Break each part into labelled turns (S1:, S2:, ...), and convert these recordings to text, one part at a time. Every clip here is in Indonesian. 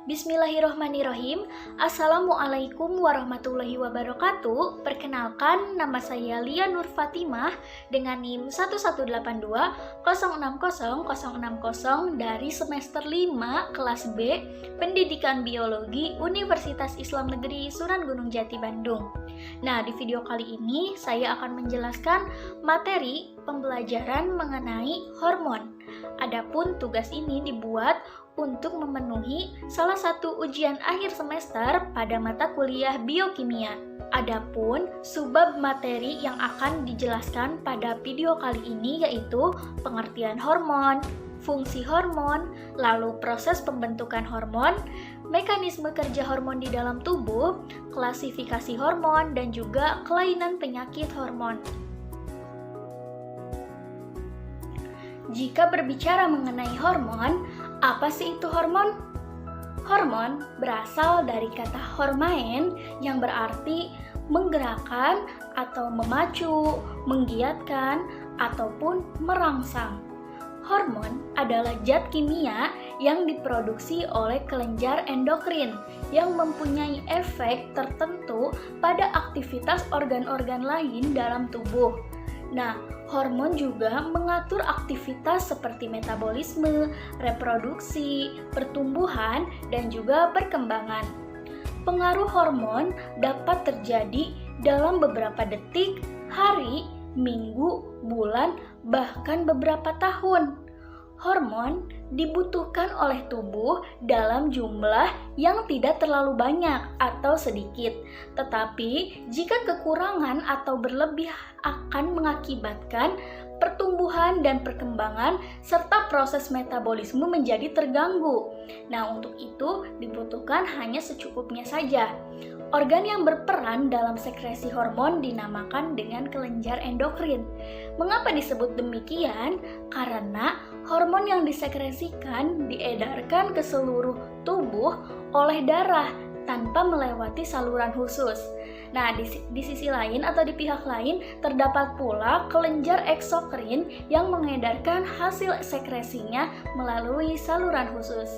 S1: Bismillahirrohmanirrohim. Assalamualaikum warahmatullahi wabarakatuh. Perkenalkan, nama saya Lia Nur Fatimah dengan NIM 1182060060 dari semester 5 kelas B Pendidikan Biologi Universitas Islam Negeri Sunan Gunung Jati Bandung. Nah, di video kali ini saya akan menjelaskan materi pembelajaran mengenai hormon. Adapun tugas ini dibuat untuk memenuhi salah satu ujian akhir semester pada mata kuliah biokimia. Adapun subbab materi yang akan dijelaskan pada video kali ini yaitu pengertian hormon, fungsi hormon, lalu proses pembentukan hormon, mekanisme kerja hormon di dalam tubuh, klasifikasi hormon, dan juga kelainan penyakit hormon. Jika berbicara mengenai hormon, apa sih itu hormon? Hormon berasal dari kata hormain yang berarti menggerakkan atau memacu, menggiatkan, ataupun merangsang. Hormon adalah zat kimia yang diproduksi oleh kelenjar endokrin yang mempunyai efek tertentu pada aktivitas organ-organ lain dalam tubuh. Nah, hormon juga mengatur aktivitas seperti metabolisme, reproduksi, pertumbuhan, dan juga perkembangan. Pengaruh hormon dapat terjadi dalam beberapa detik, hari, minggu, bulan, bahkan beberapa tahun. Hormon dibutuhkan oleh tubuh dalam jumlah yang tidak terlalu banyak atau sedikit, tetapi jika kekurangan atau berlebih akan mengakibatkan pertumbuhan dan perkembangan serta proses metabolisme menjadi terganggu. Nah, untuk itu dibutuhkan hanya secukupnya saja. Organ yang berperan dalam sekresi hormon dinamakan dengan kelenjar endokrin. Mengapa disebut demikian? Karena hormon yang disekresikan diedarkan ke seluruh tubuh oleh darah tanpa melewati saluran khusus. Nah, di sisi lain atau di pihak lain terdapat pula kelenjar eksokrin yang mengedarkan hasil sekresinya melalui saluran khusus.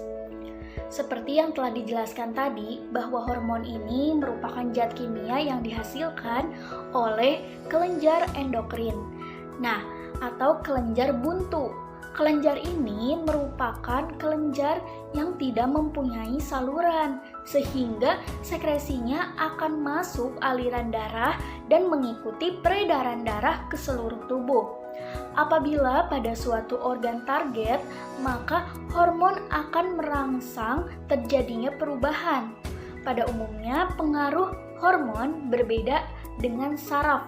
S1: Seperti yang telah dijelaskan tadi, bahwa hormon ini merupakan zat kimia yang dihasilkan oleh kelenjar endokrin. Nah, atau kelenjar buntu. Kelenjar ini merupakan kelenjar yang tidak mempunyai saluran, sehingga sekresinya akan masuk aliran darah dan mengikuti peredaran darah ke seluruh tubuh. Apabila pada suatu organ target, maka hormon akan merangsang terjadinya perubahan. Pada umumnya, pengaruh hormon berbeda dengan saraf.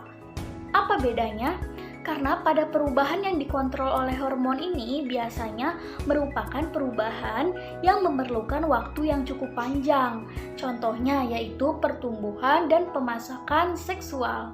S1: Apa bedanya? Karena pada perubahan yang dikontrol oleh hormon ini biasanya merupakan perubahan yang memerlukan waktu yang cukup panjang. Contohnya yaitu pertumbuhan dan pemasakan seksual.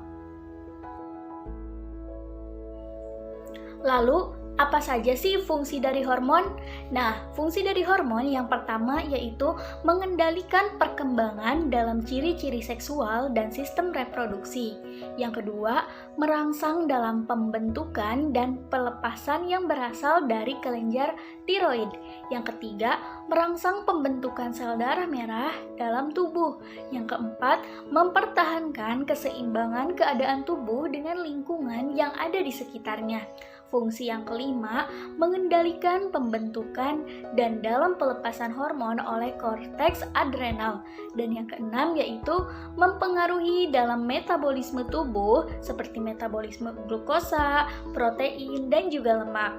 S1: Lalu, apa saja sih fungsi dari hormon? Nah, fungsi dari hormon yang pertama yaitu mengendalikan perkembangan dalam ciri-ciri seksual dan sistem reproduksi. Yang kedua, merangsang dalam pembentukan dan pelepasan yang berasal dari kelenjar tiroid. Yang ketiga, merangsang pembentukan sel darah merah dalam tubuh. Yang keempat, mempertahankan keseimbangan keadaan tubuh dengan lingkungan yang ada di sekitarnya. Fungsi yang kelima, mengendalikan pembentukan dan dalam pelepasan hormon oleh korteks adrenal. Dan yang keenam yaitu mempengaruhi dalam metabolisme tubuh seperti metabolisme glukosa, protein, dan juga lemak.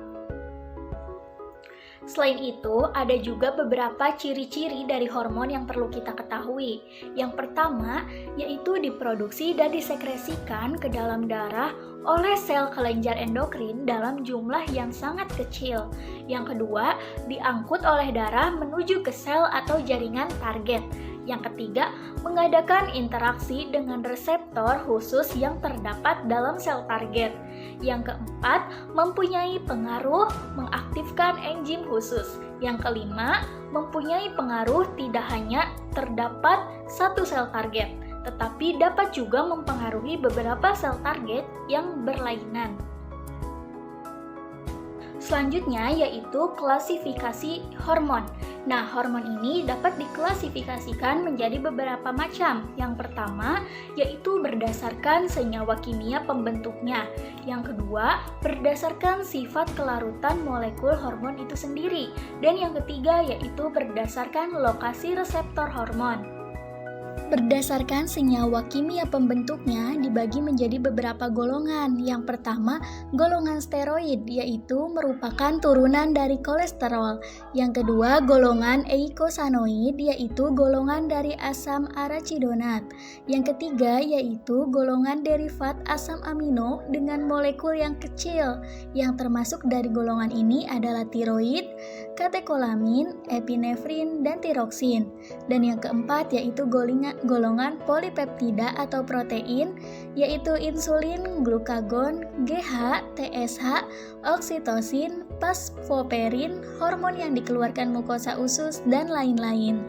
S1: Selain itu, ada juga beberapa ciri-ciri dari hormon yang perlu kita ketahui. Yang pertama, yaitu diproduksi dan disekresikan ke dalam darah oleh sel kelenjar endokrin dalam jumlah yang sangat kecil. Yang kedua, diangkut oleh darah menuju ke sel atau jaringan target. Yang ketiga, mengadakan interaksi dengan reseptor khusus yang terdapat dalam sel target. Yang keempat, mempunyai pengaruh mengaktifkan enzim khusus. Yang kelima, mempunyai pengaruh tidak hanya terdapat satu sel target, tetapi dapat juga mempengaruhi beberapa sel target yang berlainan. Selanjutnya yaitu klasifikasi hormon. Nah, hormon ini dapat diklasifikasikan menjadi beberapa macam. Yang pertama yaitu berdasarkan senyawa kimia pembentuknya. Yang kedua, berdasarkan sifat kelarutan molekul hormon itu sendiri. Dan yang ketiga yaitu berdasarkan lokasi reseptor hormon. Berdasarkan senyawa kimia pembentuknya dibagi menjadi beberapa golongan. Yang pertama, golongan steroid, yaitu merupakan turunan dari kolesterol. Yang kedua, golongan eikosanoid, yaitu golongan dari asam arachidonat. Yang ketiga, yaitu golongan derivat asam amino dengan molekul yang kecil. Yang termasuk dari golongan ini adalah tiroid, katekolamin, epinefrin, dan tiroksin. Dan yang keempat yaitu golongan polipeptida atau protein, yaitu insulin, glukagon, GH, TSH, oksitosin, fosfoperin, hormon yang dikeluarkan mukosa usus, dan lain-lain.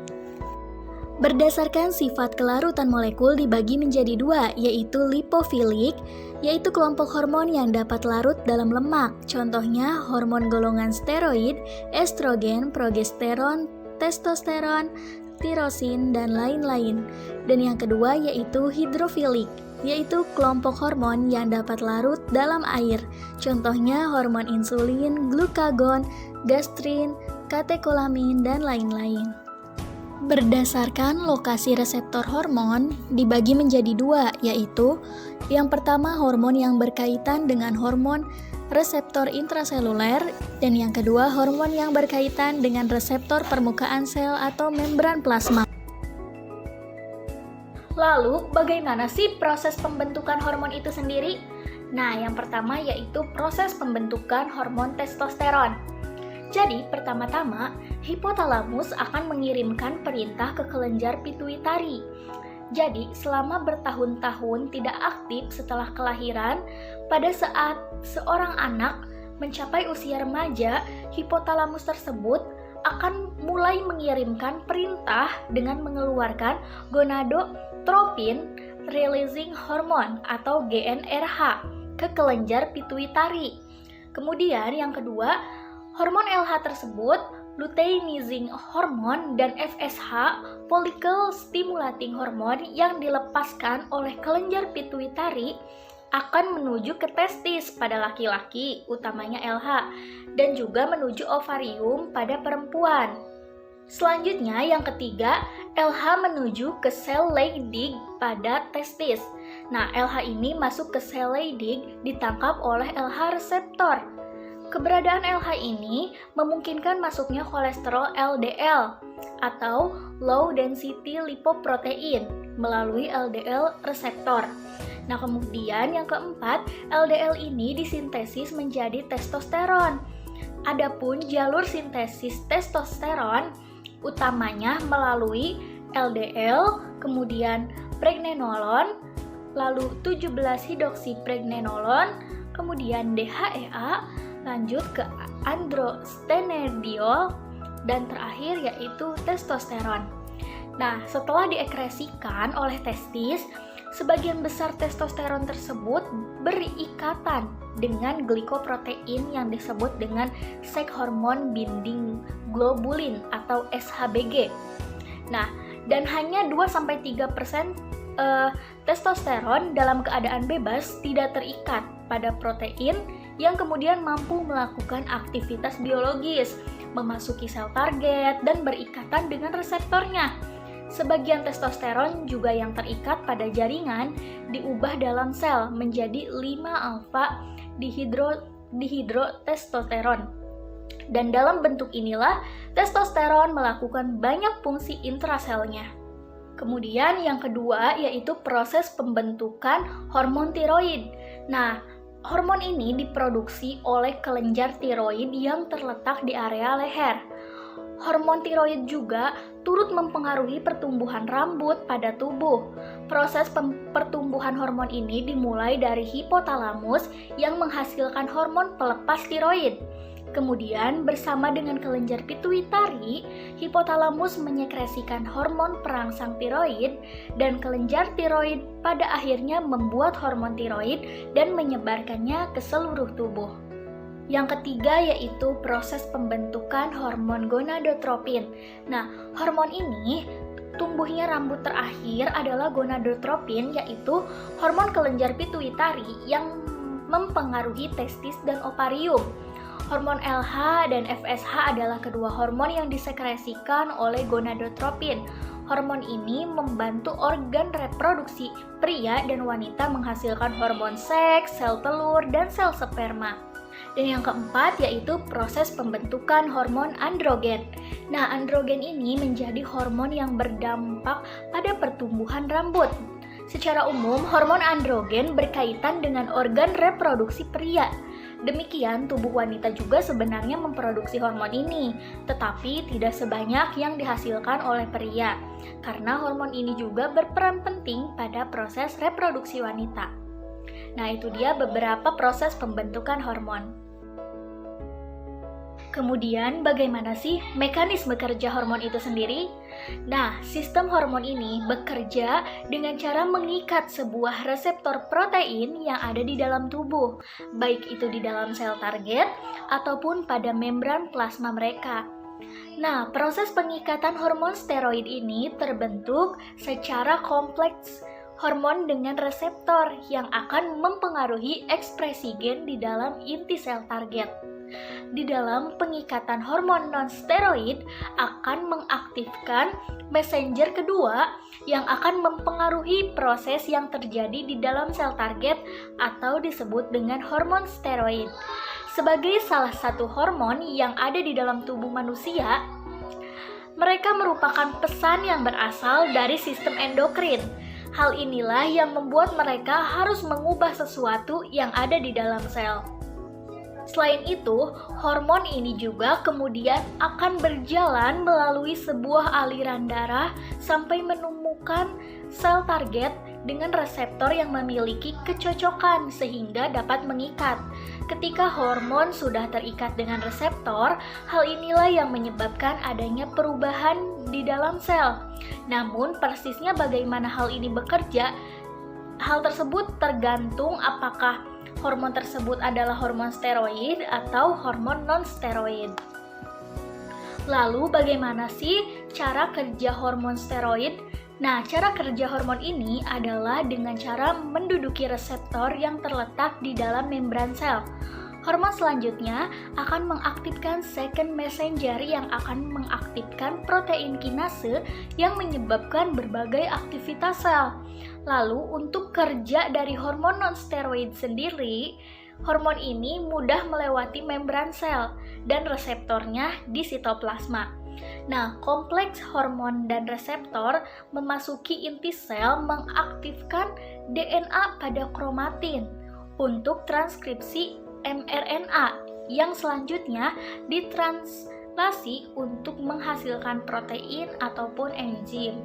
S1: Berdasarkan sifat kelarutan molekul dibagi menjadi dua, yaitu lipofilik, yaitu kelompok hormon yang dapat larut dalam lemak. Contohnya hormon golongan steroid, estrogen, progesteron, testosteron, tirosin, dan lain-lain. Dan yang kedua yaitu hidrofilik, yaitu kelompok hormon yang dapat larut dalam air. Contohnya hormon insulin, glukagon, gastrin, katekolamin, dan lain-lain. Berdasarkan lokasi reseptor hormon dibagi menjadi dua, yaitu yang pertama hormon yang berkaitan dengan hormon reseptor intraseluler, dan yang kedua hormon yang berkaitan dengan reseptor permukaan sel atau membran plasma. Lalu, bagaimana sih proses pembentukan hormon itu sendiri? Nah, yang pertama yaitu proses pembentukan hormon testosteron. Jadi, pertama-tama, hipotalamus akan mengirimkan perintah ke kelenjar pituitari. Jadi, selama bertahun-tahun tidak aktif setelah kelahiran, pada saat seorang anak mencapai usia remaja, hipotalamus tersebut akan mulai mengirimkan perintah dengan mengeluarkan gonadotropin releasing hormone atau GnRH ke kelenjar pituitari. Kemudian yang kedua, hormon LH tersebut, luteinizing hormone dan FSH, follicle stimulating hormone yang dilepaskan oleh kelenjar pituitari akan menuju ke testis pada laki-laki, utamanya LH, dan juga menuju ovarium pada perempuan. Selanjutnya yang ketiga, LH menuju ke sel Leydig pada testis. Nah, LH ini masuk ke sel Leydig ditangkap oleh LH reseptor. Keberadaan LH ini memungkinkan masuknya kolesterol LDL atau low density lipoprotein melalui LDL reseptor. Nah, kemudian yang keempat, LDL ini disintesis menjadi testosteron. Adapun jalur sintesis testosteron utamanya melalui LDL, kemudian pregnenolon, lalu 17-hidroksipregnenolon, kemudian DHEA, lanjut ke androstenediol, dan terakhir yaitu testosteron. Nah, setelah diekresikan oleh testis, sebagian besar testosteron tersebut berikatan dengan glikoprotein yang disebut dengan sek hormon binding globulin atau SHBG. Nah, dan hanya 2-3% testosteron dalam keadaan bebas tidak terikat pada protein yang kemudian mampu melakukan aktivitas biologis, memasuki sel target, dan berikatan dengan reseptornya. Sebagian testosteron juga yang terikat pada jaringan diubah dalam sel menjadi 5-alfa dihidrotestosteron. Dan dalam bentuk inilah testosteron melakukan banyak fungsi intraselnya. Kemudian yang kedua yaitu proses pembentukan hormon tiroid. Nah, hormon ini diproduksi oleh kelenjar tiroid yang terletak di area leher. Hormon tiroid juga turut mempengaruhi pertumbuhan rambut pada tubuh. Proses pertumbuhan hormon ini dimulai dari hipotalamus yang menghasilkan hormon pelepas tiroid. Kemudian bersama dengan kelenjar pituitari, hipotalamus menyekresikan hormon perangsang tiroid dan kelenjar tiroid pada akhirnya membuat hormon tiroid dan menyebarkannya ke seluruh tubuh. Yang ketiga yaitu proses pembentukan hormon gonadotropin. Nah, hormon ini tumbuhnya rambut terakhir adalah gonadotropin, yaitu hormon kelenjar pituitari yang mempengaruhi testis dan ovarium. Hormon LH dan FSH adalah kedua hormon yang disekresikan oleh gonadotropin. Hormon ini membantu organ reproduksi pria dan wanita menghasilkan hormon seks, sel telur, dan sel sperma. Dan yang keempat yaitu proses pembentukan hormon androgen. Nah, androgen ini menjadi hormon yang berdampak pada pertumbuhan rambut. Secara umum, hormon androgen berkaitan dengan organ reproduksi pria. Demikian, tubuh wanita juga sebenarnya memproduksi hormon ini, tetapi tidak sebanyak yang dihasilkan oleh pria, karena hormon ini juga berperan penting pada proses reproduksi wanita. Nah, itu dia beberapa proses pembentukan hormon. Kemudian, bagaimana sih mekanisme kerja hormon itu sendiri? Nah, sistem hormon ini bekerja dengan cara mengikat sebuah reseptor protein yang ada di dalam tubuh, baik itu di dalam sel target ataupun pada membran plasma mereka. Nah, proses pengikatan hormon steroid ini terbentuk secara kompleks hormon dengan reseptor yang akan mempengaruhi ekspresi gen di dalam inti sel target. Di dalam pengikatan hormon non-steroid akan mengaktifkan messenger kedua yang akan mempengaruhi proses yang terjadi di dalam sel target atau disebut dengan hormon steroid. Sebagai salah satu hormon yang ada di dalam tubuh manusia, mereka merupakan pesan yang berasal dari sistem endokrin. Hal inilah yang membuat mereka harus mengubah sesuatu yang ada di dalam sel. Selain itu, hormon ini juga kemudian akan berjalan melalui sebuah aliran darah sampai menemukan sel target dengan reseptor yang memiliki kecocokan sehingga dapat mengikat. Ketika hormon sudah terikat dengan reseptor, hal inilah yang menyebabkan adanya perubahan di dalam sel. Namun, persisnya bagaimana hal ini bekerja, hal tersebut tergantung apakah hormon tersebut adalah hormon steroid atau hormon non-steroid. Lalu bagaimana sih cara kerja hormon steroid? Nah, cara kerja hormon ini adalah dengan cara menduduki reseptor yang terletak di dalam membran sel. Hormon selanjutnya akan mengaktifkan second messenger yang akan mengaktifkan protein kinase yang menyebabkan berbagai aktivitas sel. Lalu untuk kerja dari hormon non-steroid sendiri, hormon ini mudah melewati membran sel dan reseptornya di sitoplasma. Nah, kompleks hormon dan reseptor memasuki inti sel mengaktifkan DNA pada kromatin untuk transkripsi mRNA yang selanjutnya ditranslasi untuk menghasilkan protein ataupun enzim.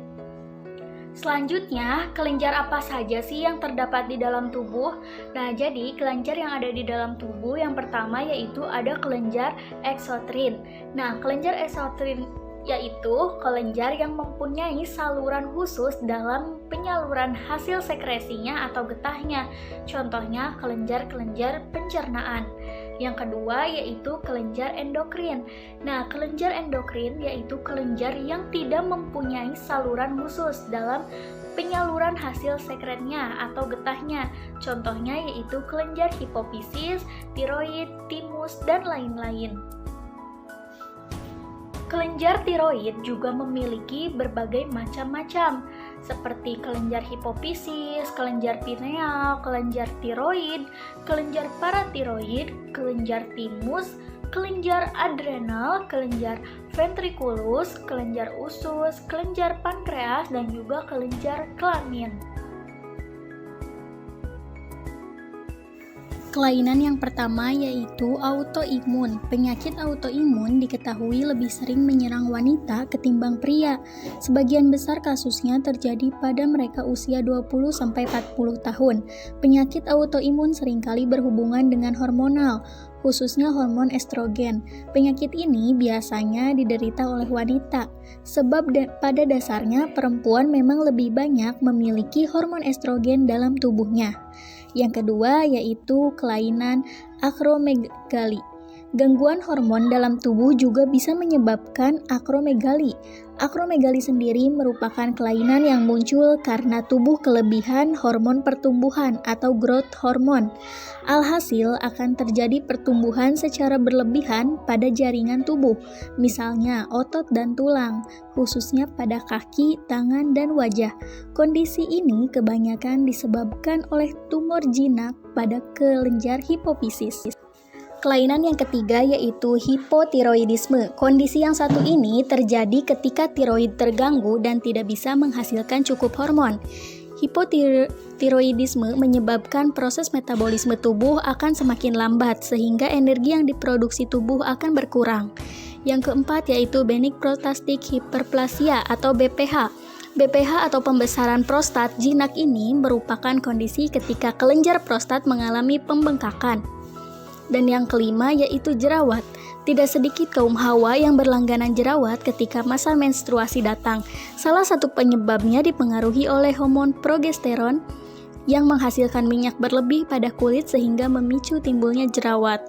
S1: Selanjutnya, kelenjar apa saja sih yang terdapat di dalam tubuh? Nah, jadi kelenjar yang ada di dalam tubuh yang pertama yaitu ada kelenjar eksotrin. Nah, kelenjar eksotrin yaitu kelenjar yang mempunyai saluran khusus dalam penyaluran hasil sekresinya atau getahnya. Contohnya kelenjar-kelenjar pencernaan. Yang kedua yaitu kelenjar endokrin. Nah, kelenjar endokrin yaitu kelenjar yang tidak mempunyai saluran khusus dalam penyaluran hasil sekretnya atau getahnya. Contohnya yaitu kelenjar hipofisis, tiroid, timus, dan lain-lain. Kelenjar tiroid juga memiliki berbagai macam-macam, seperti kelenjar hipofisis, kelenjar pineal, kelenjar tiroid, kelenjar paratiroid, kelenjar timus, kelenjar adrenal, kelenjar ventriculus, kelenjar usus, kelenjar pankreas, dan juga kelenjar kelamin.
S2: Kelainan yang pertama yaitu autoimun. Penyakit autoimun diketahui lebih sering menyerang wanita ketimbang pria. Sebagian besar kasusnya terjadi pada mereka usia 20-40 tahun. Penyakit autoimun seringkali berhubungan dengan hormonal, khususnya hormon estrogen. Penyakit ini biasanya diderita oleh wanita, sebab pada dasarnya perempuan memang lebih banyak memiliki hormon estrogen dalam tubuhnya. Yang kedua yaitu kelainan akromegali. Gangguan hormon dalam tubuh juga bisa menyebabkan akromegali. Akromegali sendiri merupakan kelainan yang muncul karena tubuh kelebihan hormon pertumbuhan atau growth hormone. Alhasil akan terjadi pertumbuhan secara berlebihan pada jaringan tubuh, misalnya otot dan tulang, khususnya pada kaki, tangan, dan wajah. Kondisi ini kebanyakan disebabkan oleh tumor jinak pada kelenjar hipofisis. Kelainan yang ketiga yaitu hipotiroidisme. Kondisi yang satu ini terjadi ketika tiroid terganggu dan tidak bisa menghasilkan cukup hormon. Hipotiroidisme menyebabkan proses metabolisme tubuh akan semakin lambat sehingga energi yang diproduksi tubuh akan berkurang. Yang keempat yaitu benign prostatic hyperplasia atau BPH. BPH atau pembesaran prostat jinak ini merupakan kondisi ketika kelenjar prostat mengalami pembengkakan. Dan yang kelima yaitu jerawat. Tidak sedikit kaum hawa yang berlangganan jerawat ketika masa menstruasi datang. Salah satu penyebabnya dipengaruhi oleh hormon progesteron yang menghasilkan minyak berlebih pada kulit sehingga memicu timbulnya jerawat.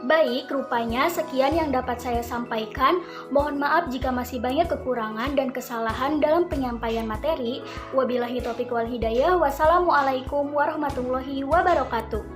S1: Baik, rupanya sekian yang dapat saya sampaikan. Mohon maaf jika masih banyak kekurangan dan kesalahan dalam penyampaian materi. Wabillahi taufiq wal hidayah. Wassalamualaikum warahmatullahi wabarakatuh.